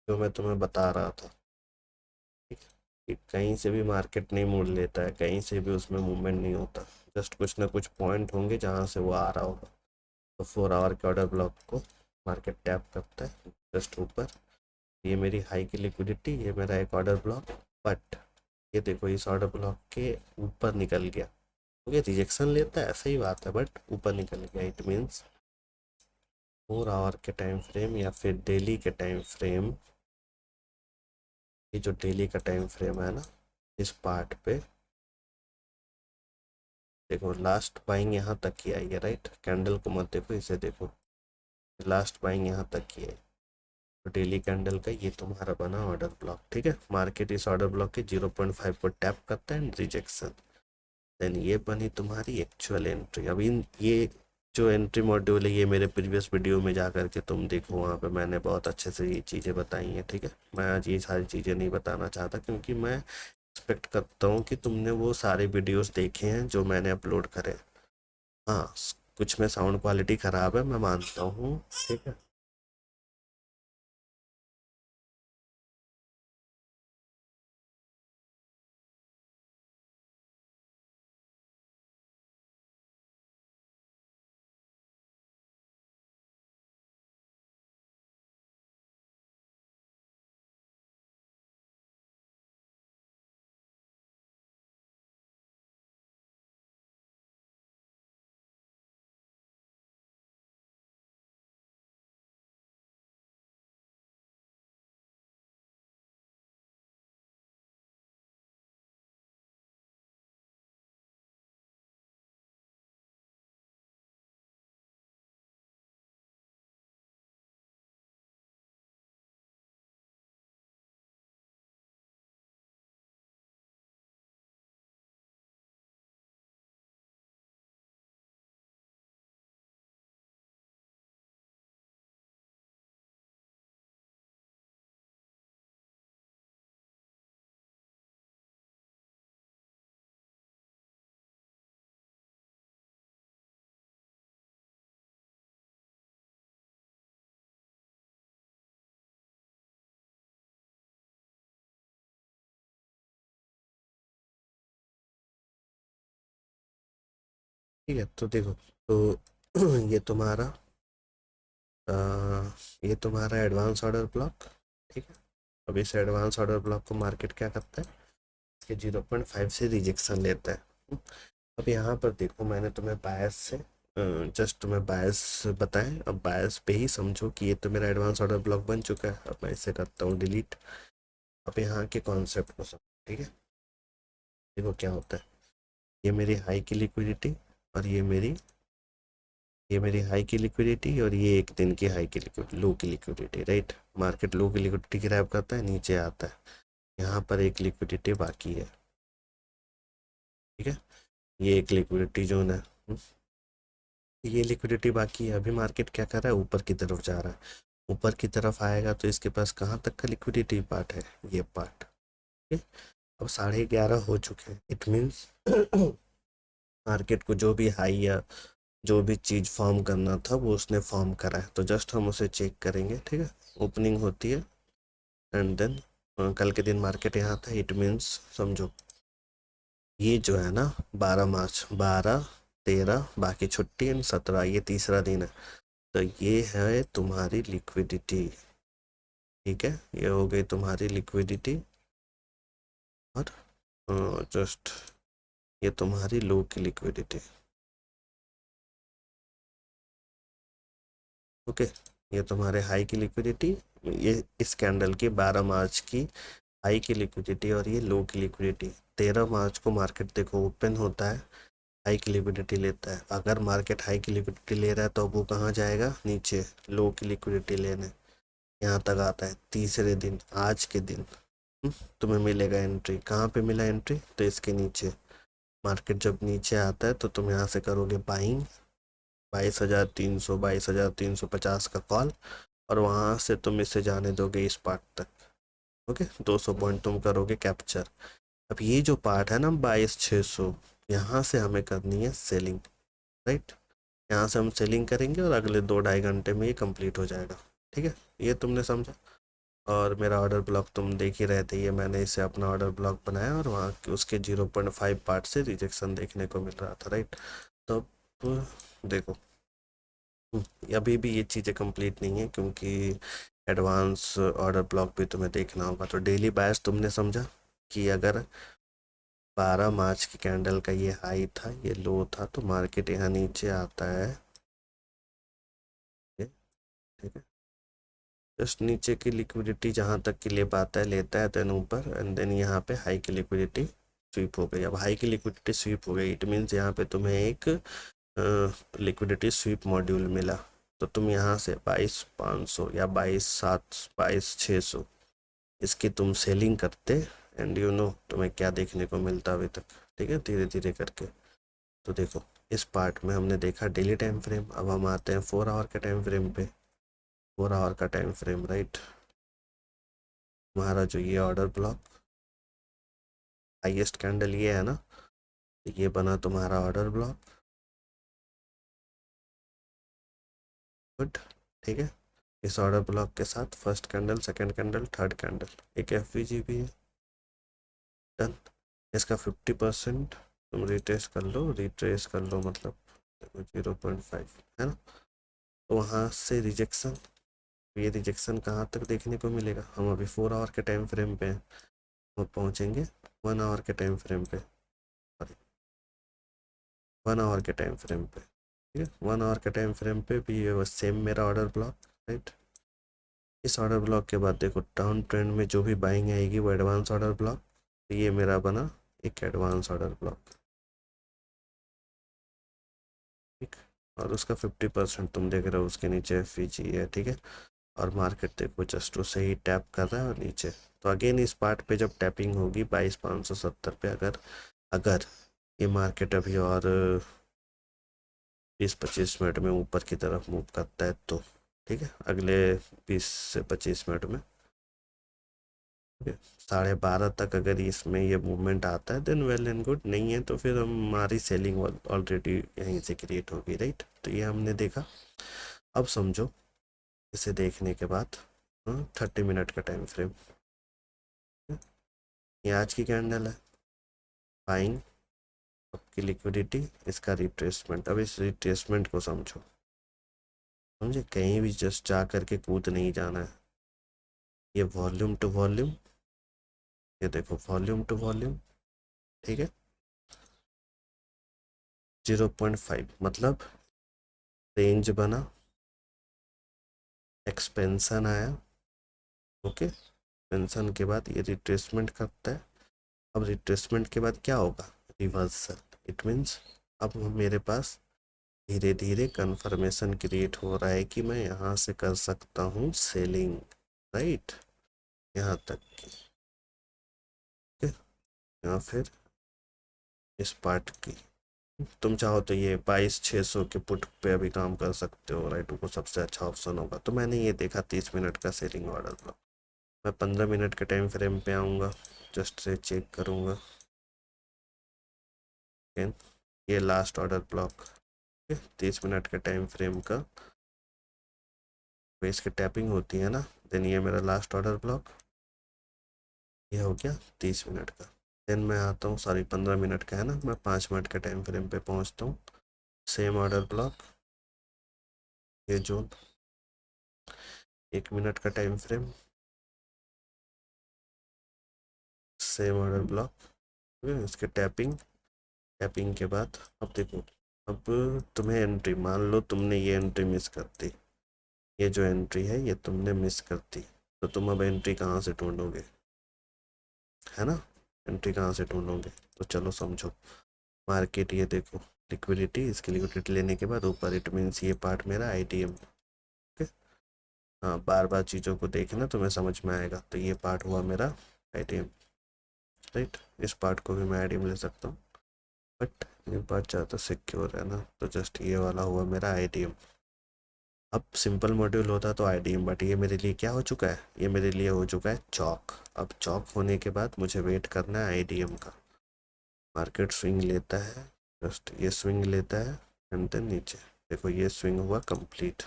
जो मैं तुम्हें बता रहा था। ठीक है, कि कहीं से भी मार्केट नहीं मोड़ लेता है, कहीं से भी उसमें मूवमेंट नहीं होता, जस्ट कुछ ना कुछ पॉइंट होंगे जहाँ से वो आ रहा होगा। तो 4 आवर के ऑर्डर ब्लॉक को मार्केट टैप करता है जस्ट ऊपर। ये मेरी हाई की लिक्विडिटी, ये मेरा एक ऑर्डर ब्लॉक। बट ये देखो इस ऑर्डर ब्लॉक के ऊपर निकल गया, तो ये रिजेक्शन लेता है, ऐसा ही बात है, बट ऊपर निकल गया। इट मीन्स 4 आवर के टाइम फ्रेम या फिर डेली के टाइम फ्रेम, ये जो डेली का टाइम फ्रेम है ना, इस पार्ट पे देखो लास्ट बाइंग यहाँ तक की आई है, राइट। कैंडल को मत देखो, इसे देखो, लास्ट बाइंग यहाँ तक की है। तो डेली कैंडल का ये तुम्हारा बना ऑर्डर ब्लॉक। ठीक है, मार्केट इस ऑर्डर ब्लॉक के 0.5 को टैप करता है एंड रिजेक्शन। देन ये बनी तुम्हारी एक्चुअल एंट्री। अब इन ये जो एंट्री मॉड्यूल है, ये मेरे प्रीवियस वीडियो में जा करके तुम देखो, वहाँ पे मैंने बहुत अच्छे से ये चीज़ें बताई हैं। ठीक है, मैं आज ये सारी चीज़ें नहीं बताना चाहता, क्योंकि मैं एक्सपेक्ट करता हूँ कि तुमने वो सारे वीडियोस देखे हैं जो मैंने अपलोड करे। हाँ, कुछ में साउंड क्वालिटी ख़राब है, मैं मानता हूँ। ठीक है, ठीक है, तो देखो, तो ये तुम्हारा अ, ये तुम्हारा एडवांस ऑर्डर ब्लॉक। ठीक है, अब इस एडवांस ऑर्डर ब्लॉक को मार्केट क्या करता है, इसके 0.5 से रिजेक्शन लेता है। अब यहाँ पर देखो, मैंने तुम्हें बायस से जस्ट तुम्हें बायस बताएं, अब बायस पे ही समझो कि ये तो मेरा एडवांस ऑर्डर ब्लॉक बन चुका है। अब मैं इसे करता हूँ डिलीट। अब यहाँ के कॉन्सेप्ट को समझो। ठीक है, देखो क्या होता है, ये मेरी हाई की लिक्विडिटी, और ये मेरी हाई की लिक्विडिटी, और ये एक दिन की हाई की लिक्विडिटी, लो की लिक्विडिटी, राइट। मार्केट लो की लिक्विडिटी ग्रैब करता है, नीचे आता है, यहाँ पर एक लिक्विडिटी बाकी है। ठीक है, ये एक लिक्विडिटी जोन है। ये लिक्विडिटी बाकी है। अभी मार्केट क्या कर रहा है, ऊपर की तरफ जा रहा है। ऊपर की तरफ आएगा तो इसके पास कहाँ तक का लिक्विडिटी पार्ट है, ये पार्ट। ठीक है, अब 11:30 हो चुके हैं। इट मीन्स मार्केट को जो भी हाई या जो भी चीज़ फॉर्म करना था वो उसने फॉर्म करा है, तो जस्ट हम उसे चेक करेंगे। ठीक है, ओपनिंग होती है एंड देन कल के दिन मार्केट यहाँ था। इट मीन्स समझो ये जो है ना, 12 मार्च, 12, 13, बाकी छुट्टी एंड 17, ये तीसरा दिन है। तो ये है तुम्हारी लिक्विडिटी। ठीक है, ये हो गई तुम्हारी लिक्विडिटी। और जस्ट ये तुम्हारी लो की लिक्विडिटी। ओके, ये तुम्हारे हाई की लिक्विडिटी, ये इस कैंडल की 12 मार्च की हाई की लिक्विडिटी, और ये लो की लिक्विडिटी। 13 मार्च को मार्केट देखो ओपन होता है, हाई की लिक्विडिटी लेता है। अगर मार्केट हाई की लिक्विडिटी ले रहा है तो वो कहाँ जाएगा, नीचे लो की लिक्विडिटी लेने, यहाँ तक आता है। तीसरे दिन, आज के दिन तुम्हें मिलेगा एंट्री। कहाँ पे मिला एंट्री, तो इसके नीचे। मार्केट जब नीचे आता है तो तुम यहाँ से करोगे बाइंग, 22,300 22,350 का कॉल, और वहाँ से तुम इसे जाने दोगे इस पार्ट तक। ओके, 200 पॉइंट तुम करोगे कैप्चर। अब ये जो पार्ट है ना 22,600, यहाँ से हमें करनी है सेलिंग, राइट। यहाँ से हम सेलिंग करेंगे और अगले 2-2.5 घंटे में ये कंप्लीट हो जाएगा। ठीक है, ये तुमने समझा। और मेरा ऑर्डर ब्लॉक तुम देख ही रहे थे, ये मैंने इसे अपना ऑर्डर ब्लॉक बनाया और वहाँ उसके 0.5 पार्ट से रिजेक्शन देखने को मिल रहा था, राइट। तो अब देखो, अभी भी ये चीज़ें कंप्लीट नहीं है, क्योंकि एडवांस ऑर्डर ब्लॉक भी तुम्हें देखना होगा। तो डेली बायर्स तुमने समझा कि अगर 12 मार्च की कैंडल का ये हाई था, ये लो था, तो मार्केट यहाँ नीचे आता है, ठीक है। जस्ट नीचे की लिक्विडिटी जहाँ तक की ले पाता है लेता है, देन ऊपर, एंड देन यहाँ पे हाई की लिक्विडिटी स्वीप हो गई। अब हाई की लिक्विडिटी स्वीप हो गई, इट मीन्स यहाँ पे तुम्हें एक लिक्विडिटी स्वीप मॉड्यूल मिला। तो तुम यहाँ से 22,500 या 22,700 22,600 इसकी तुम सेलिंग करते, एंड तुम्हें क्या देखने को मिलता अभी तक। ठीक है, धीरे धीरे करके। तो देखो, इस पार्ट में हमने देखा डेली टाइम फ्रेम, अब हम आते हैं 4 आवर के टाइम फ्रेम पे। 4 आवर का टाइम फ्रेम, राइट। तुम्हारा जो ये ऑर्डर ब्लॉक, हाईएस्ट कैंडल ये है ना, ये बना तुम्हारा ऑर्डर ब्लॉक। गुड, ठीक है। इस ऑर्डर ब्लॉक के साथ first candle, second candle, third candle, एक एफवीजी भी है। डन। इसका 50% तुम रिट्रेस कर लो, रिट्रेस कर लो, मतलब देखो 0.5 है ना। तो वहाँ से रिजेक्शन, ये रिजेक्शन कहाँ तक देखने को मिलेगा, हम अभी 4 आवर के टाइम फ्रेम पे हैं, हम पहुँचेंगे 1 आवर के टाइम फ्रेम पे, सॉरी 1 आवर के टाइम फ्रेम पे। ठीक है, 1 आवर के टाइम फ्रेम पे भी ये सेम मेरा ऑर्डर ब्लॉक, राइट। इस ऑर्डर ब्लॉक के बाद देखो डाउन ट्रेंड में जो भी बाइंग आएगी वो एडवांस ऑर्डर ब्लॉक, तो ये मेरा बना एक एडवांस ऑर्डर ब्लॉक, ठीक। और उसका 50% तुम देख रहे हो उसके नीचे एफ है, ठीक है। और मार्केट देखो जस्ट उसे ही टैप कर रहा है और नीचे। तो अगेन इस पार्ट पे जब टैपिंग होगी 22,570 पे, अगर अगर ये मार्केट अभी और 20-25 मिनट में ऊपर की तरफ मूव करता है तो, ठीक है, अगले 20 से 25 मिनट में, ठीक है, 12:30 तक अगर इसमें ये मूवमेंट आता है देन वेल एंड गुड, नहीं है तो फिर हमारी सेलिंग ऑलरेडी यहीं से क्रिएट होगी, राइट। तो ये हमने देखा। अब समझो इसे देखने के बाद 30 मिनट का टाइम फ्रेम, ये आज की कैंडल है, बाइंग, आपकी लिक्विडिटी, इसका रिट्रेसमेंट। अब इस रिट्रेसमेंट को समझो, समझे, कहीं भी जस्ट जा करके कूद नहीं जाना है। ये वॉल्यूम टू वॉल्यूम, ये देखो वॉल्यूम टू वॉल्यूम, ठीक है। 0.5 मतलब रेंज बना, एक्सपेंशन आया, ओके। एक्सपेंशन के बाद ये रिट्रेसमेंट करता है। अब रिट्रेसमेंट के बाद क्या होगा, रिवर्सल। इट मीन्स अब मेरे पास धीरे धीरे कन्फर्मेशन क्रिएट हो रहा है कि मैं यहाँ से कर सकता हूँ सेलिंग, राइट, यहाँ तक की, ठीक है। या फिर इस पार्ट की तुम चाहो तो ये 22,600 के पुट पे अभी काम कर सकते हो, राइट, वो सबसे अच्छा ऑप्शन होगा। तो मैंने ये देखा 30 मिनट का सेलिंग ऑर्डर ब्लॉक। मैं 15 मिनट के टाइम फ्रेम पे आऊँगा, जस्ट से चेक करूँगा, ये लास्ट ऑर्डर ब्लॉक, 30 मिनट के टाइम फ्रेम का बेस की टैपिंग होती है ना, देन ये मेरा लास्ट ऑर्डर ब्लॉक, ये हो गया 30 मिनट का। देन मैं आता हूँ, सॉरी 15 मिनट का है ना, मैं 5 मिनट के टाइम फ्रेम पे पहुँचता हूँ, सेम ऑर्डर ब्लॉक, ये जोन, 1 मिनट का time frame, same order block, इसके टैपिंग, टैपिंग के बाद अब देखो, अब तुम्हें एंट्री, मान लो तुमने ये एंट्री मिस कर दी, ये जो एंट्री है ये तुमने मिस कर दी, तो तुम अब एंट्री कहाँ से ढूंढोगे, है ना, एंट्री कहाँ से ढूंढोगे। तो चलो समझो, मार्केट ये देखो, लिक्विडिटी, इसकी लिक्विडिटी लेने के बाद ऊपर, इट मीन्स ये पार्ट मेरा आईटीएम, ओके। हाँ, बार बार चीज़ों को देखना तुम्हें समझ में आएगा। तो ये पार्ट हुआ मेरा आईटीएम, राइट। इस पार्ट को भी मैं आईटीएम ले सकता हूँ, बट ये बात ज़्यादा सिक्योर है ना, तो जस्ट ये वाला हुआ मेरा आईडीएम। अब सिंपल मॉड्यूल होता तो आईडीएम, बट ये मेरे लिए क्या हो चुका है, ये मेरे लिए हो चुका है चौक। अब चौक होने के बाद मुझे वेट करना है आईडीएम का। मार्केट स्विंग लेता है, जस्ट ये स्विंग लेता है एंड देन नीचे देखो ये स्विंग हुआ कंप्लीट,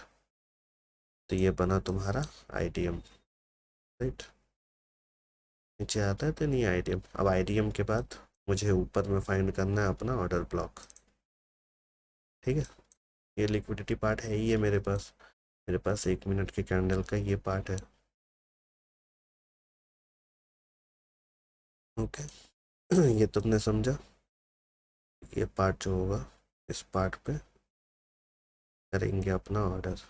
तो ये बना तुम्हारा आईडीएम, राइट। नीचे आता है तो नहीं आईडीएम। अब आईडीएम के बाद मुझे ऊपर में फाइंड करना है अपना ऑर्डर ब्लॉक, ठीक है। ये लिक्विडिटी पार्ट है ही है मेरे पास 1 मिनट के कैंडल का ये पार्ट है, ओके। ये तुमने समझा। ये पार्ट जो होगा, इस पार्ट पे करेंगे अपना ऑर्डर।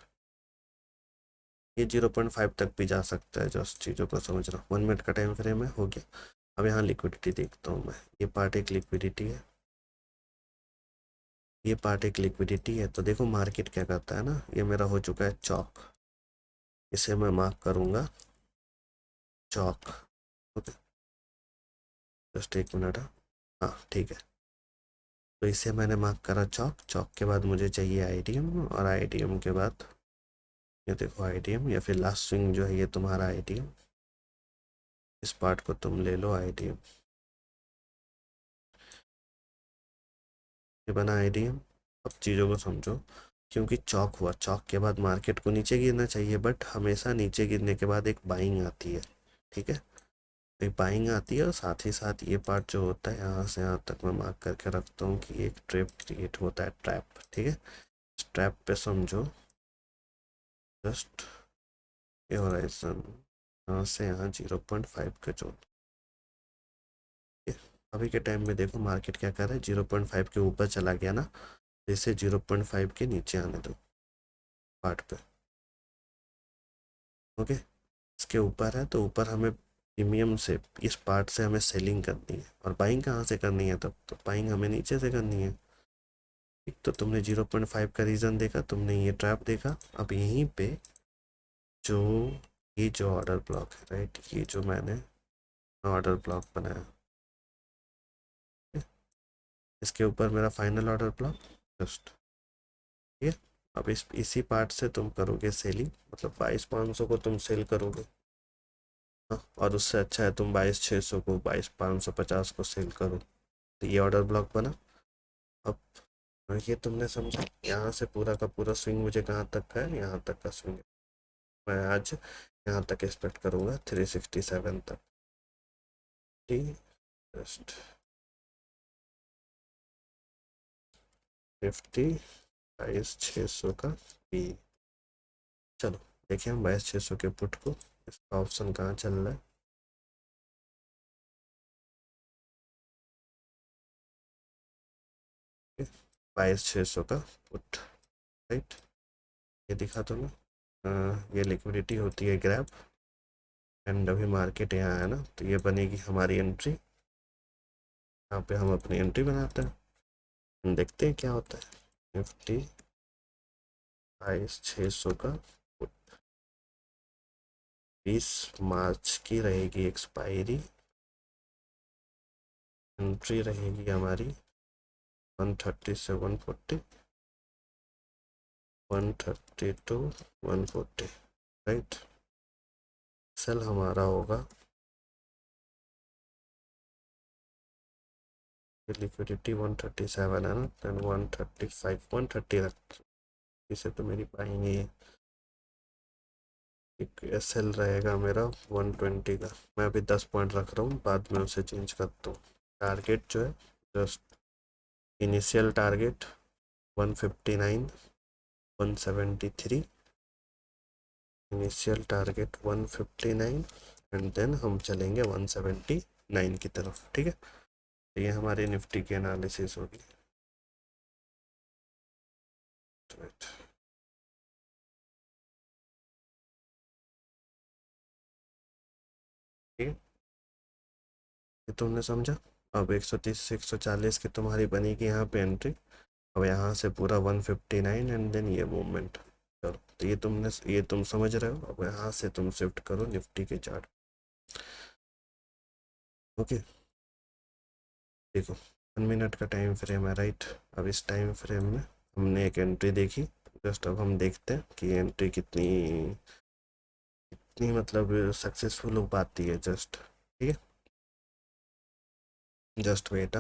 ये 0.5 तक भी जा सकता है, जस्ट चीज़ों को समझ रहा हूँ। 1 मिनट का टाइम फ्रेम है, हो गया। अब यहाँ लिक्विडिटी देखता हूँ मैं, ये पार्ट एक लिक्विडिटी है, ये पार्ट एक लिक्विडिटी है। तो देखो मार्केट क्या करता है ना, ये मेरा हो चुका है चौक, इसे मैं मार्क करूँगा चौक, ओके। जस्ट 1 मिनट, हाँ ठीक है। तो इसे मैंने मार्क करा चौक। चौक के बाद मुझे चाहिए आईडीएम, और आईडीएम के बाद ये देखो आईडीएम, या फिर लास्ट स्विंग जो है ये तुम्हारा आईडीएम। इस पार्ट को तुम ले लो आईडीएम, ये बना आईडीएम। अब चीज़ों को समझो, क्योंकि चौक हुआ, चौक के बाद मार्केट को नीचे गिरना चाहिए, बट हमेशा नीचे गिरने के बाद एक बाइंग आती है, ठीक है। एक बाइंग आती है, और साथ ही साथ ये पार्ट जो होता है यहाँ से यहाँ तक मैं मार्क करके रखता हूँ कि एक ट्रैप क्रिएट होता है, ट्रैप, ठीक है। इस ट्रैप पे समझो, जस्ट ये होराइजन यहाँ से यहाँ 0.5 का जोन, अभी के टाइम में देखो मार्केट क्या कर रहा है, 0.5 के ऊपर चला गया ना, इसे 0.5 के नीचे आने दो पार्ट पे, ओके। इसके ऊपर है तो ऊपर हमें प्रीमियम से, इस पार्ट से हमें सेलिंग करनी है, और बाइंग कहाँ से करनी है, तब तो बाइंग हमें नीचे से करनी है, ठीक। तो तुमने 0.5 का रीज़न देखा, तुमने ये ट्रैप देखा। अब यहीं पे जो ये जो ऑर्डर ब्लॉक है, राइट, ये जो मैंने ऑर्डर ब्लॉक बनाया, इसके ऊपर मेरा फाइनल ऑर्डर ब्लॉक, जस्ट ठीक है। अब इसी पार्ट से तुम करोगे सेलिंग, मतलब 22,500 को तुम सेल करोगे, हाँ। और उससे अच्छा है तुम 22,600 को, 22,550 को सेल करो, तो ये ऑर्डर ब्लॉक बना। अब ये तुमने समझा, यहाँ से पूरा का पूरा स्विंग मुझे कहाँ तक का है, यहाँ तक का स्विंग है। मैं आज यहाँ तक एक्सपेक्ट करूँगा 367 तक, ठीक। जस्ट 22,600 का बी। चलो देखिए हम 22,600 के पुट को, इसका ऑप्शन कहाँ चल रहा है, 22,600 का पुट, राइट। ये दिखा तो ना, ये लिक्विडिटी होती है ग्रैब, एंड अभी मार्केट यहाँ है ना, तो ये बनेगी हमारी एंट्री। यहाँ पे हम अपनी एंट्री बनाते हैं, देखते हैं क्या होता है। निफ्टी 22,600 का पुट, 20 मार्च की रहेगी एक्सपायरी, एंट्री रहेगी हमारी 130 से 140, 130 टू 140, राइट। सेल हमारा होगा, लिक्विडिटी 137 है ना, देन 135, 130 रख, इसे तो मेरी पाएंगे ये। एक एस एल रहेगा मेरा 120 का, मैं अभी 10 पॉइंट रख रहा हूँ, बाद में उसे चेंज करता हूँ। टारगेट जो है, just initial target 159, 173, initial target 159, and then हम चलेंगे 179 की तरफ, ठीक है। तो ये हमारी निफ्टी की एनालिसिस होगी, राइट। ठीक है, ये तुमने समझा। अब 130 से 140 की तुम्हारी बनेगी यहाँ पे एंट्री। अब यहाँ से पूरा 159 एंड देन ये मूवमेंट, चलो। तो ये तुम समझ रहे हो। अब यहाँ से तुम शिफ्ट करो निफ्टी के चार्ट, ओके। देखो 1 मिनट का टाइम फ्रेम है, राइट। अब इस टाइम फ्रेम में हमने एक एंट्री देखी। जस्ट अब हम देखते हैं कि एंट्री कितनी कितनी मतलब सक्सेसफुल हो पाती है। जस्ट ठीक है, जस्ट वेट।